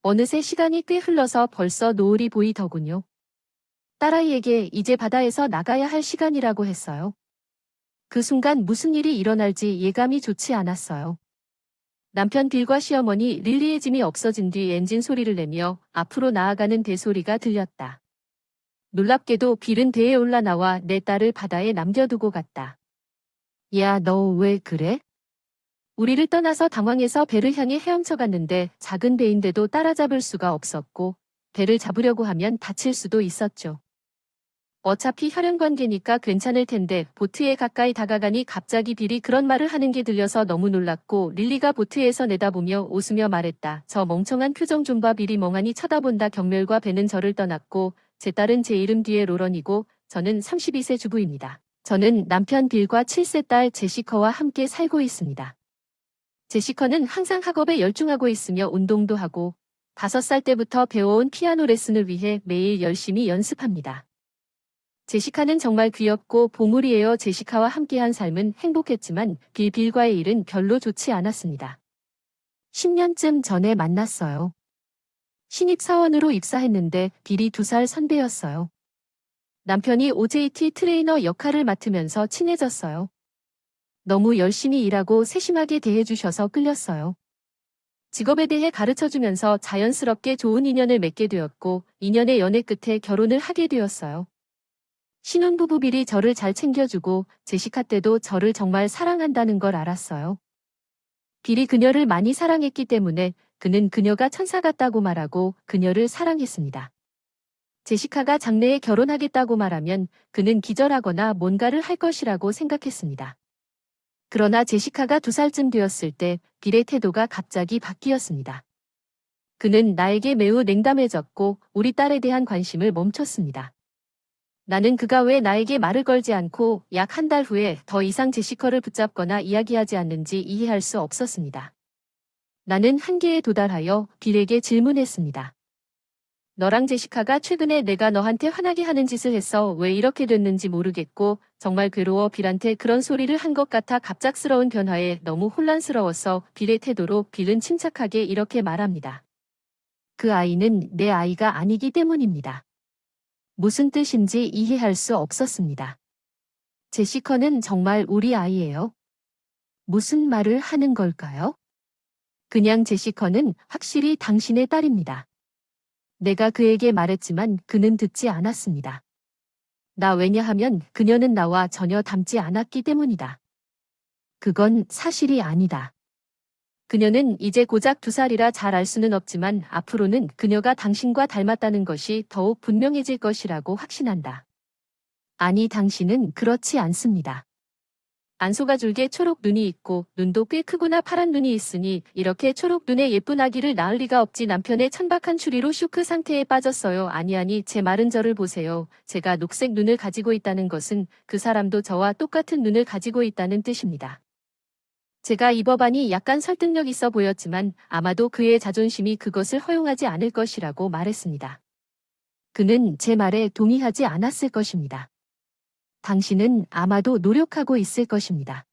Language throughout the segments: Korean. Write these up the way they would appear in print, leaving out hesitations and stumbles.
어느새 시간이 꽤 흘러서 벌써 노을이 보이더군요. 딸아이에게 이제 바다에서 나가야 할 시간이라고 했어요. 그 순간 무슨 일이 일어날지 예감이 좋지 않았어요. 남편 빌과 시어머니 릴리의 짐이 없어진 뒤 엔진 소리를 내며 앞으로 나아가는 배소리가 들렸다. 놀랍게도 빌은 배에 올라나와 내 딸을 바다에 남겨두고 갔다. 야, 너 왜 그래? 우리를 떠나서 당황해서 배를 향해 헤엄쳐 갔는데 작은 배인데도 따라잡을 수가 없었고 배를 잡으려고 하면 다칠 수도 있었죠. 어차피 혈연관계니까 괜찮을 텐데 보트에 가까이 다가가니 갑자기 빌이 그런 말을 하는 게 들려서 너무 놀랐고 릴리가 보트에서 내다보며 웃으며 말했다. 저 멍청한 표정 좀 봐. 빌이 멍하니 쳐다본다. 경멸과 배는 저를 떠났고 제 딸은 제 이름 뒤에 로런이고 저는 32세 주부입니다. 저는 남편 빌과 7세 딸 제시커와 함께 살고 있습니다. 제시커는 항상 학업에 열중하고 있으며 운동도 하고 5살 때부터 배워온 피아노 레슨을 위해 매일 열심히 연습합니다. 제시카는 정말 귀엽고 보물이에요. 제시카와 함께한 삶은 행복했지만 빌과의 일은 별로 좋지 않았습니다. 10년쯤 전에 만났어요. 신입사원으로 입사했는데 빌이 2살 선배였어요. 남편이 OJT 트레이너 역할을 맡으면서 친해졌어요. 너무 열심히 일하고 세심하게 대해주셔서 끌렸어요. 직업에 대해 가르쳐주면서 자연스럽게 좋은 인연을 맺게 되었고 2년의 연애 끝에 결혼을 하게 되었어요. 신혼부부 빌이 저를 잘 챙겨주고 제시카 때도 저를 정말 사랑한다는 걸 알았어요. 빌이 그녀를 많이 사랑했기 때문에 그는 그녀가 천사 같다고 말하고 그녀를 사랑했습니다. 제시카가 장래에 결혼하겠다고 말하면 그는 기절하거나 뭔가를 할 것이라고 생각했습니다. 그러나 제시카가 2살쯤 되었을 때 빌의 태도가 갑자기 바뀌었습니다. 그는 나에게 매우 냉담해졌고 우리 딸에 대한 관심을 멈췄습니다. 나는 그가 왜 나에게 말을 걸지 않고 약 1달 후에 더 이상 제시커를 붙잡거나 이야기하지 않는지 이해할 수 없었습니다. 나는 한계에 도달하여 빌에게 질문했습니다. 너랑 제시카가 최근에 내가 너한테 화나게 하는 짓을 해서 왜 이렇게 됐는지 모르겠고 정말 괴로워. 빌한테 그런 소리를 한 것 같아. 갑작스러운 변화에 너무 혼란스러워서 빌의 태도로 빌은 침착하게 이렇게 말합니다. 그 아이는 내 아이가 아니기 때문입니다. 무슨 뜻인지 이해할 수 없었습니다. 제시커는 정말 우리 아이예요. 무슨 말을 하는 걸까요? 그냥 제시커는 확실히 당신의 딸입니다. 내가 그에게 말했지만 그는 듣지 않았습니다. 왜냐하면 그녀는 나와 전혀 닮지 않았기 때문이다. 그건 사실이 아니다. 그녀는 이제 고작 2살이라 잘 알 수는 없지만 앞으로는 그녀가 당신과 닮았다는 것이 더욱 분명해질 것이라고 확신한다. 아니, 당신은 그렇지 않습니다. 안소가 줄게 초록 눈이 있고 눈도 꽤 크구나. 파란 눈이 있으니 이렇게 초록 눈에 예쁜 아기를 낳을 리가 없지. 남편의 천박한 추리로 쇼크 상태에 빠졌어요. 아니, 제 마른 저를 보세요. 제가 녹색 눈을 가지고 있다는 것은 그 사람도 저와 똑같은 눈을 가지고 있다는 뜻입니다. 제가 입어봤니 약간 설득력 있어 보였지만 아마도 그의 자존심이 그것을 허용하지 않을 것이라고 말했습니다. 그는 제 말에 동의하지 않았을 것입니다. 당신은 아마도 노력하고 있을 것입니다.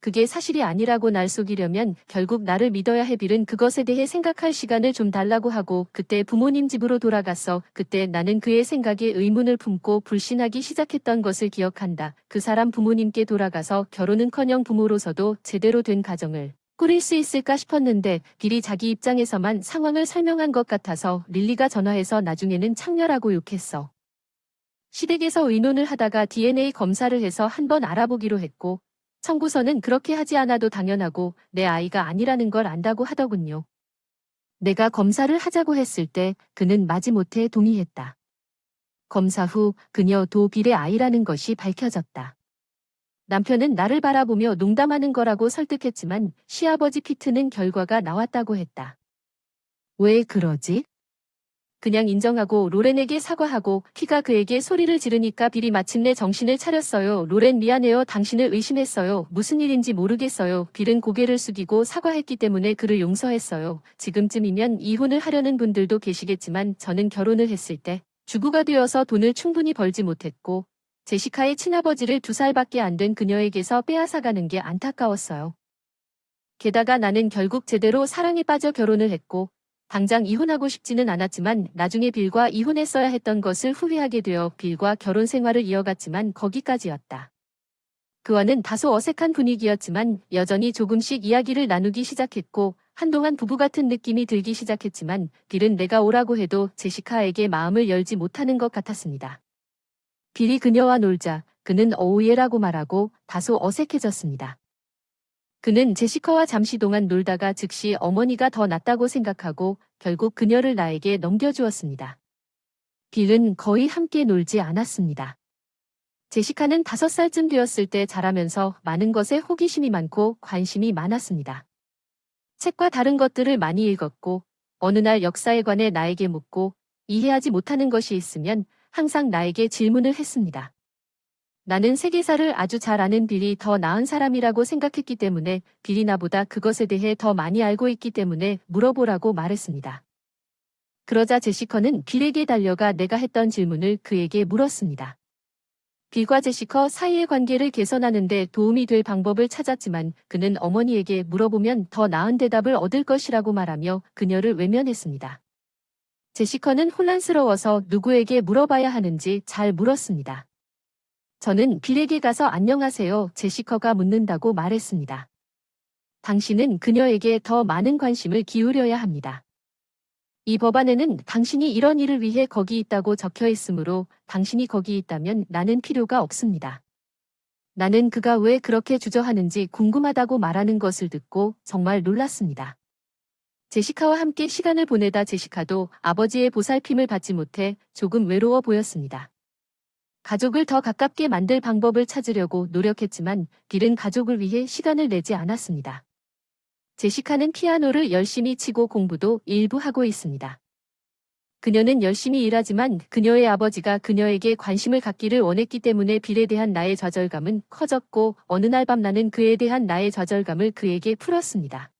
그게 사실이 아니라고 날 속이려면 결국 나를 믿어야 해. 빌은 그것에 대해 생각할 시간을 좀 달라고 하고 그때 부모님 집으로 돌아갔어. 그때 나는 그의 생각에 의문을 품고 불신하기 시작했던 것을 기억한다. 그 사람 부모님께 돌아가서 결혼은커녕 부모로서도 제대로 된 가정을 꾸릴 수 있을까 싶었는데 빌이 자기 입장에서만 상황을 설명한 것 같아서 릴리가 전화해서 나중에는 창렬하고 욕했어. 시댁에서 의논을 하다가 DNA 검사를 해서 한번 알아보기로 했고 청구서는 그렇게 하지 않아도 당연하고 내 아이가 아니라는 걸 안다고 하더군요. 내가 검사를 하자고 했을 때 그는 마지못해 동의했다. 검사 후 그녀도 빌의 아이라는 것이 밝혀졌다. 남편은 나를 바라보며 농담하는 거라고 설득했지만 시아버지 피트는 결과가 나왔다고 했다. 왜 그러지? 그냥 인정하고 로렌에게 사과하고 키가 그에게 소리를 지르니까 빌이 마침내 정신을 차렸어요. 로렌 미안해요. 당신을 의심했어요. 무슨 일인지 모르겠어요. 빌은 고개를 숙이고 사과했기 때문에 그를 용서했어요. 지금쯤이면 이혼을 하려는 분들도 계시겠지만 저는 결혼을 했을 때 주부가 되어서 돈을 충분히 벌지 못했고 제시카의 친아버지를 2살밖에 안 된 그녀에게서 빼앗아가는 게 안타까웠어요. 게다가 나는 결국 제대로 사랑에 빠져 결혼을 했고 당장 이혼하고 싶지는 않았지만 나중에 빌과 이혼했어야 했던 것을 후회하게 되어 빌과 결혼 생활을 이어갔지만 거기까지였다. 그와는 다소 어색한 분위기였지만 여전히 조금씩 이야기를 나누기 시작했고 한동안 부부 같은 느낌이 들기 시작했지만 빌은 내가 오라고 해도 제시카에게 마음을 열지 못하는 것 같았습니다. 빌이 그녀와 놀자 그는 어우예라고 말하고 다소 어색해졌습니다. 그는 제시카와 잠시 동안 놀다가 즉시 어머니가 더 낫다고 생각하고 결국 그녀를 나에게 넘겨주었습니다. 빌은 거의 함께 놀지 않았습니다. 제시카는 5살쯤 되었을 때 자라면서 많은 것에 호기심이 많고 관심이 많았습니다. 책과 다른 것들을 많이 읽었고 어느 날 역사에 관해 나에게 묻고 이해하지 못하는 것이 있으면 항상 나에게 질문을 했습니다. 나는 세계사를 아주 잘 아는 빌이 더 나은 사람이라고 생각했기 때문에 빌이 나보다 그것에 대해 더 많이 알고 있기 때문에 물어보라고 말했습니다. 그러자 제시커는 빌에게 달려가 내가 했던 질문을 그에게 물었습니다. 빌과 제시커 사이의 관계를 개선하는 데 도움이 될 방법을 찾았지만 그는 어머니에게 물어보면 더 나은 대답을 얻을 것이라고 말하며 그녀를 외면했습니다. 제시커는 혼란스러워서 누구에게 물어봐야 하는지 잘 물었습니다. 저는 빌에게 가서 안녕하세요, 제시커가 묻는다고 말했습니다. 당신은 그녀에게 더 많은 관심을 기울여야 합니다. 이 법안에는 당신이 이런 일을 위해 거기 있다고 적혀 있으므로 당신이 거기 있다면 나는 필요가 없습니다. 나는 그가 왜 그렇게 주저하는지 궁금하다고 말하는 것을 듣고 정말 놀랐습니다. 제시카와 함께 시간을 보내다 제시카도 아버지의 보살핌을 받지 못해 조금 외로워 보였습니다. 가족을 더 가깝게 만들 방법을 찾으려고 노력했지만 빌은 가족을 위해 시간을 내지 않았습니다. 제시카는 피아노를 열심히 치고 공부도 일부 하고 있습니다. 그녀는 열심히 일하지만 그녀의 아버지가 그녀에게 관심을 갖기를 원했기 때문에 빌에 대한 나의 좌절감은 커졌고 어느 날 밤 나는 그에 대한 나의 좌절감을 그에게 풀었습니다.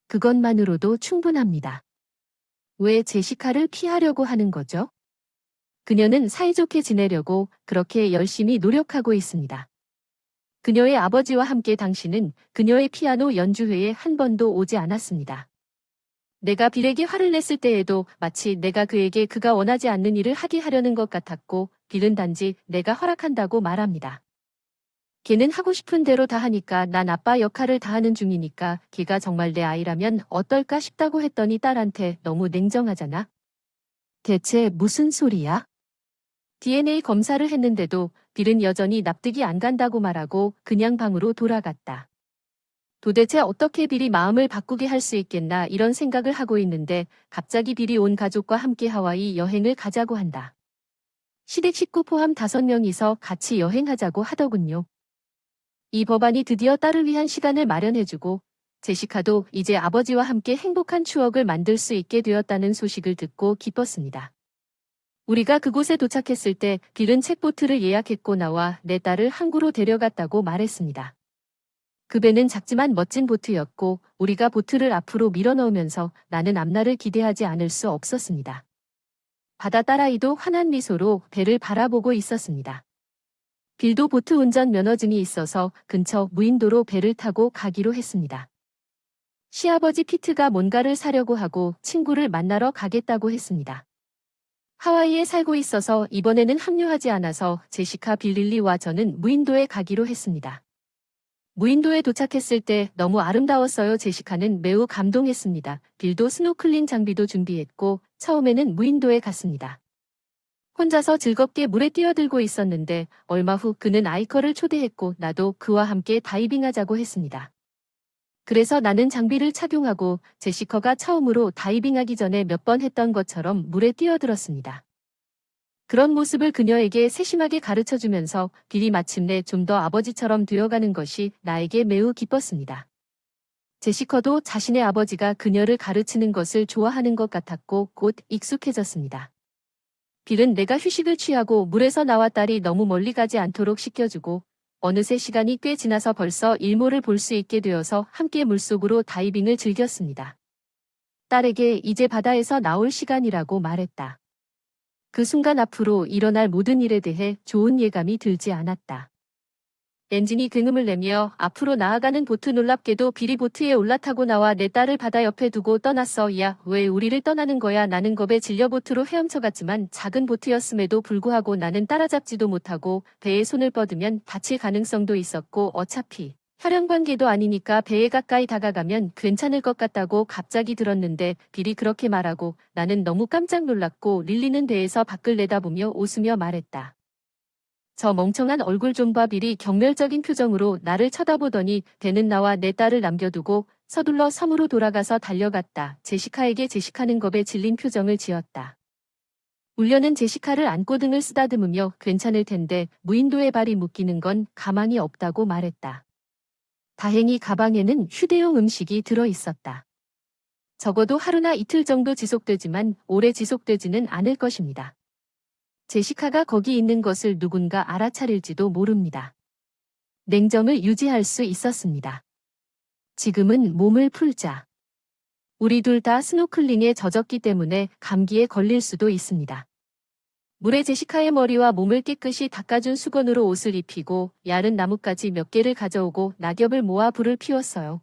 그것만으로도 충분합니다. 왜 제시카를 피하려고 하는 거죠? 그녀는 사이좋게 지내려고 그렇게 열심히 노력하고 있습니다. 그녀의 아버지와 함께 당신은 그녀의 피아노 연주회에 한 번도 오지 않았습니다. 내가 빌에게 화를 냈을 때에도 마치 내가 그에게 그가 원하지 않는 일을 하게 하려는 것 같았고 빌은 단지 내가 허락한다고 말합니다. 걔는 하고 싶은 대로 다 하니까 난 아빠 역할을 다 하는 중이니까 걔가 정말 내 아이라면 어떨까 싶다고 했더니 딸한테 너무 냉정하잖아. 대체 무슨 소리야? DNA 검사를 했는데도 빌은 여전히 납득이 안 간다고 말하고 그냥 방으로 돌아갔다. 도대체 어떻게 빌이 마음을 바꾸게 할 수 있겠나 이런 생각을 하고 있는데 갑자기 빌이 온 가족과 함께 하와이 여행을 가자고 한다. 시댁 식구 포함 5명이서 같이 여행하자고 하더군요. 이 법안이 드디어 딸을 위한 시간을 마련해주고 제시카도 이제 아버지와 함께 행복한 추억을 만들 수 있게 되었다는 소식을 듣고 기뻤습니다. 우리가 그곳에 도착했을 때 빌은 책보트를 예약했고 나와 내 딸을 항구로 데려갔다고 말했습니다. 그 배는 작지만 멋진 보트였고 우리가 보트를 앞으로 밀어넣으면서 나는 앞날을 기대하지 않을 수 없었습니다. 바다 딸아이도 환한 미소로 배를 바라보고 있었습니다. 빌도 보트 운전 면허증이 있어서 근처 무인도로 배를 타고 가기로 했습니다. 시아버지 피트가 뭔가를 사려고 하고 친구를 만나러 가겠다고 했습니다. 하와이에 살고 있어서 이번에는 합류하지 않아서 제시카, 빌릴리와 저는 무인도에 가기로 했습니다. 무인도에 도착했을 때 너무 아름다웠어요. 제시카는 매우 감동했습니다. 빌도 스노클링 장비도 준비했고 처음에는 무인도에 갔습니다. 혼자서 즐겁게 물에 뛰어들고 있었는데 얼마 후 그는 아이커를 초대했고 나도 그와 함께 다이빙하자고 했습니다. 그래서 나는 장비를 착용하고 제시커가 처음으로 다이빙하기 전에 몇 번 했던 것처럼 물에 뛰어들었습니다. 그런 모습을 그녀에게 세심하게 가르쳐주면서 빌이 마침내 좀 더 아버지처럼 되어가는 것이 나에게 매우 기뻤습니다. 제시커도 자신의 아버지가 그녀를 가르치는 것을 좋아하는 것 같았고 곧 익숙해졌습니다. 빌은 내가 휴식을 취하고 물에서 나와 딸이 너무 멀리 가지 않도록 시켜주고 어느새 시간이 꽤 지나서 벌써 일몰을 볼 수 있게 되어서 함께 물속으로 다이빙을 즐겼습니다. 딸에게 이제 바다에서 나올 시간이라고 말했다. 그 순간 앞으로 일어날 모든 일에 대해 좋은 예감이 들지 않았다. 엔진이 굉음을 내며 앞으로 나아가는 보트. 놀랍게도 빌이 보트에 올라타고 나와 내 딸을 바다 옆에 두고 떠났어. 야, 왜 우리를 떠나는 거야? 나는 겁에 질려 보트로 헤엄쳐갔지만 작은 보트였음에도 불구하고 나는 따라잡지도 못하고 배에 손을 뻗으면 다칠 가능성도 있었고 어차피 혈연 관계도 아니니까 배에 가까이 다가가면 괜찮을 것 같다고 갑자기 들었는데 빌이 그렇게 말하고 나는 너무 깜짝 놀랐고 릴리는 배에서 밖을 내다보며 웃으며 말했다. 저 멍청한 얼굴 좀 봐. 빌이 경멸적인 표정으로 나를 쳐다보더니 배는 나와 내 딸을 남겨두고 서둘러 섬으로 돌아가서 달려갔다. 제시카는 겁에 질린 표정을 지었다. 울려는 제시카를 안고 등을 쓰다듬으며 괜찮을 텐데 무인도에 발이 묶이는 건 가망이 없다고 말했다. 다행히 가방에는 휴대용 음식이 들어 있었다. 적어도 하루나 이틀 정도 지속되지만 오래 지속되지는 않을 것입니다. 제시카가 거기 있는 것을 누군가 알아차릴지도 모릅니다. 냉정을 유지할 수 있었습니다. 지금은 몸을 풀자. 우리 둘 다 스노클링에 젖었기 때문에 감기에 걸릴 수도 있습니다. 물에 제시카의 머리와 몸을 깨끗이 닦아준 수건으로 옷을 입히고 야른 나뭇가지 몇 개를 가져오고 낙엽을 모아 불을 피웠어요.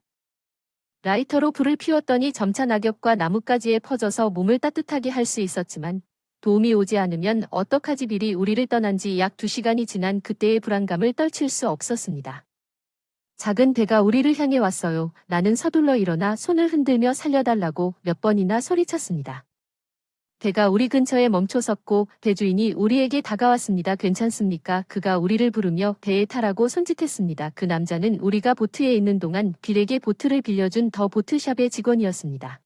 라이터로 불을 피웠더니 점차 낙엽과 나뭇가지에 퍼져서 몸을 따뜻하게 할 수 있었지만 도움이 오지 않으면 어떡하지. 빌이 우리를 떠난 지 약 2시간이 지난 그때의 불안감을 떨칠 수 없었습니다. 작은 배가 우리를 향해 왔어요. 나는 서둘러 일어나 손을 흔들며 살려달라고 몇 번이나 소리쳤습니다. 배가 우리 근처에 멈춰섰고 배주인이 우리에게 다가왔습니다. 괜찮습니까? 그가 우리를 부르며 배에 타라고 손짓했습니다. 그 남자는 우리가 보트에 있는 동안 빌에게 보트를 빌려준 더 보트샵의 직원이었습니다.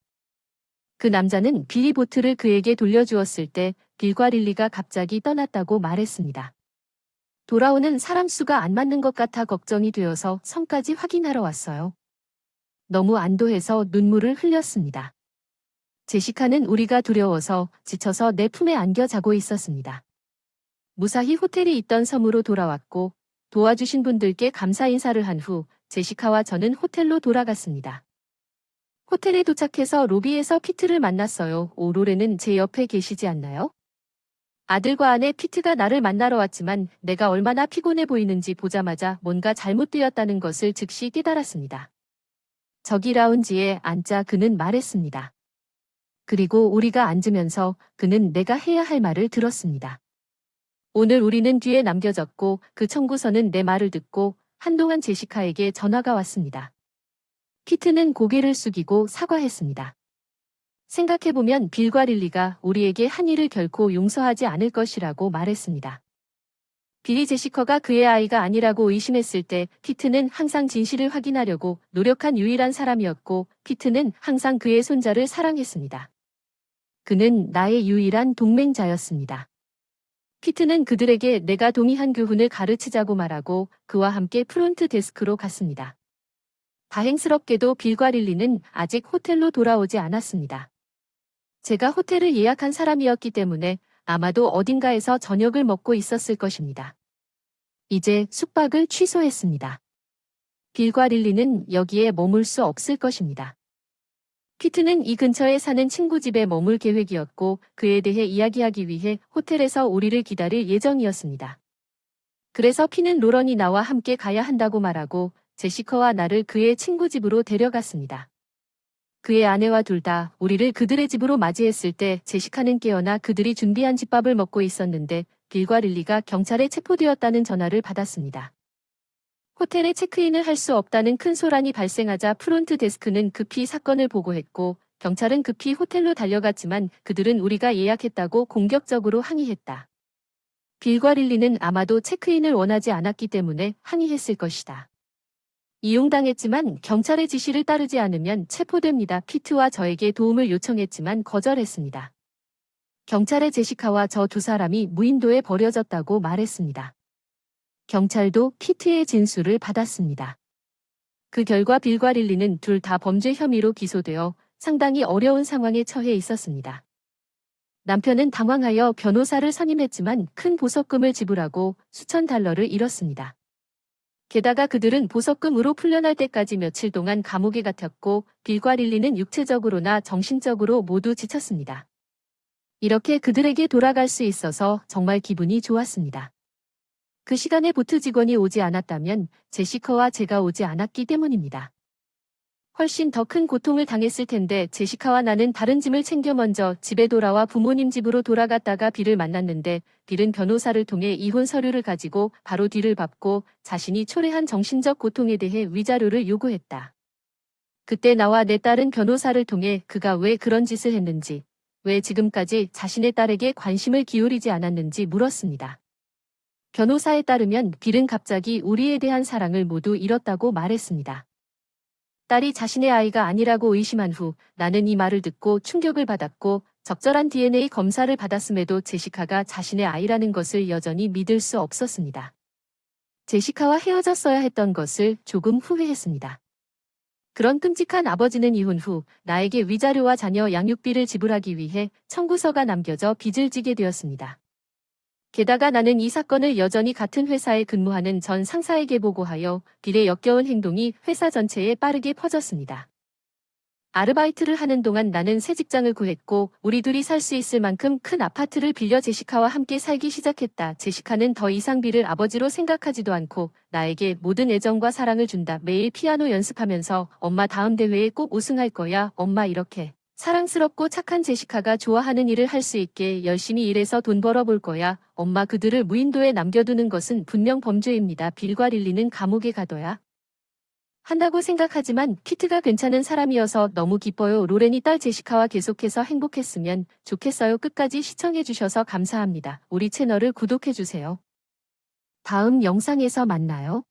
그 남자는 빌이 보트를 그에게 돌려주었을 때 빌과 릴리가 갑자기 떠났다고 말했습니다. 돌아오는 사람 수가 안 맞는 것 같아 걱정이 되어서 성까지 확인하러 왔어요. 너무 안도해서 눈물을 흘렸습니다. 제시카는 우리가 두려워서 지쳐서 내 품에 안겨 자고 있었습니다. 무사히 호텔이 있던 섬으로 돌아왔고 도와주신 분들께 감사 인사를 한 후 제시카와 저는 호텔로 돌아갔습니다. 호텔에 도착해서 로비에서 피트를 만났어요. 로레는 제 옆에 계시지 않나요? 아들과 아내 피트가 나를 만나러 왔지만 내가 얼마나 피곤해 보이는지 보자마자 뭔가 잘못되었다는 것을 즉시 깨달았습니다. 저기 라운지에 앉자. 그는 말했습니다. 그리고 우리가 앉으면서 그는 내가 해야 할 말을 들었습니다. 오늘 우리는 뒤에 남겨졌고 그 청구서는 내 말을 듣고 한동안 제시카에게 전화가 왔습니다. 피트는 고개를 숙이고 사과했습니다. 생각해보면 빌과 릴리가 우리에게 한 일을 결코 용서하지 않을 것이라고 말했습니다. 빌이 제시카가 그의 아이가 아니라고 의심했을 때 피트는 항상 진실을 확인하려고 노력한 유일한 사람이었고 피트는 항상 그의 손자를 사랑했습니다. 그는 나의 유일한 동맹자였습니다. 피트는 그들에게 내가 동의한 교훈을 가르치자고 말하고 그와 함께 프론트 데스크로 갔습니다. 다행스럽게도 빌과 릴리는 아직 호텔로 돌아오지 않았습니다. 제가 호텔을 예약한 사람이었기 때문에 아마도 어딘가에서 저녁을 먹고 있었을 것입니다. 이제 숙박을 취소했습니다. 빌과 릴리는 여기에 머물 수 없을 것입니다. 피트는 이 근처에 사는 친구 집에 머물 계획이었고 그에 대해 이야기하기 위해 호텔에서 우리를 기다릴 예정이었습니다. 그래서 피는 로런이 나와 함께 가야 한다고 말하고 제시카와 나를 그의 친구 집으로 데려갔습니다. 그의 아내와 둘 다 우리를 그들의 집으로 맞이했을 때 제시카는 깨어나 그들이 준비한 집밥을 먹고 있었는데 빌과 릴리가 경찰에 체포되었다는 전화를 받았습니다. 호텔에 체크인을 할 수 없다는 큰 소란이 발생하자 프론트 데스크는 급히 사건을 보고했고 경찰은 급히 호텔로 달려갔지만 그들은 우리가 예약했다고 공격적으로 항의했다. 빌과 릴리는 아마도 체크인을 원하지 않았기 때문에 항의했을 것이다. 이용당했지만 경찰의 지시를 따르지 않으면 체포됩니다. 피트와 저에게 도움을 요청했지만 거절했습니다. 경찰의 제시카와 저 두 사람이 무인도에 버려졌다고 말했습니다. 경찰도 피트의 진술을 받았습니다. 그 결과 빌과 릴리는 둘 다 범죄 혐의로 기소되어 상당히 어려운 상황에 처해 있었습니다. 남편은 당황하여 변호사를 선임했지만 큰 보석금을 지불하고 수천 달러를 잃었습니다. 게다가 그들은 보석금으로 풀려날 때까지 며칠 동안 감옥에 갇혔고 빌과 릴리는 육체적으로나 정신적으로 모두 지쳤습니다. 이렇게 그들에게 돌아갈 수 있어서 정말 기분이 좋았습니다. 그 시간에 보트 직원이 오지 않았다면 제시카와 제가 오지 않았기 때문입니다. 훨씬 더 큰 고통을 당했을 텐데 제시카와 나는 다른 짐을 챙겨 먼저 집에 돌아와 부모님 집으로 돌아갔다가 빌을 만났는데 빌은 변호사를 통해 이혼 서류를 가지고 바로 뒤를 밟고 자신이 초래한 정신적 고통에 대해 위자료를 요구했다. 그때 나와 내 딸은 변호사를 통해 그가 왜 그런 짓을 했는지, 왜 지금까지 자신의 딸에게 관심을 기울이지 않았는지 물었습니다. 변호사에 따르면 빌은 갑자기 우리에 대한 사랑을 모두 잃었다고 말했습니다. 딸이 자신의 아이가 아니라고 의심한 후 나는 이 말을 듣고 충격을 받았고 적절한 DNA 검사를 받았음에도 제시카가 자신의 아이라는 것을 여전히 믿을 수 없었습니다. 제시카와 헤어졌어야 했던 것을 조금 후회했습니다. 그런 끔찍한 아버지는 이혼 후 나에게 위자료와 자녀 양육비를 지불하기 위해 청구서가 남겨져 빚을 지게 되었습니다. 게다가 나는 이 사건을 여전히 같은 회사에 근무하는 전 상사에게 보고하여 빌의 역겨운 행동이 회사 전체에 빠르게 퍼졌습니다. 아르바이트를 하는 동안 나는 새 직장을 구했고 우리 둘이 살 수 있을 만큼 큰 아파트를 빌려 제시카와 함께 살기 시작했다. 제시카는 더 이상 빌을 아버지로 생각하지도 않고 나에게 모든 애정과 사랑을 준다. 매일 피아노 연습하면서 엄마 다음 대회에 꼭 우승할 거야. 엄마 이렇게. 사랑스럽고 착한 제시카가 좋아하는 일을 할 수 있게 열심히 일해서 돈 벌어볼 거야. 엄마 그들을 무인도에 남겨두는 것은 분명 범죄입니다. 빌과 릴리는 감옥에 가둬야 한다고 생각하지만 키트가 괜찮은 사람이어서 너무 기뻐요. 로렌이 딸 제시카와 계속해서 행복했으면 좋겠어요. 끝까지 시청해주셔서 감사합니다. 우리 채널을 구독해주세요. 다음 영상에서 만나요.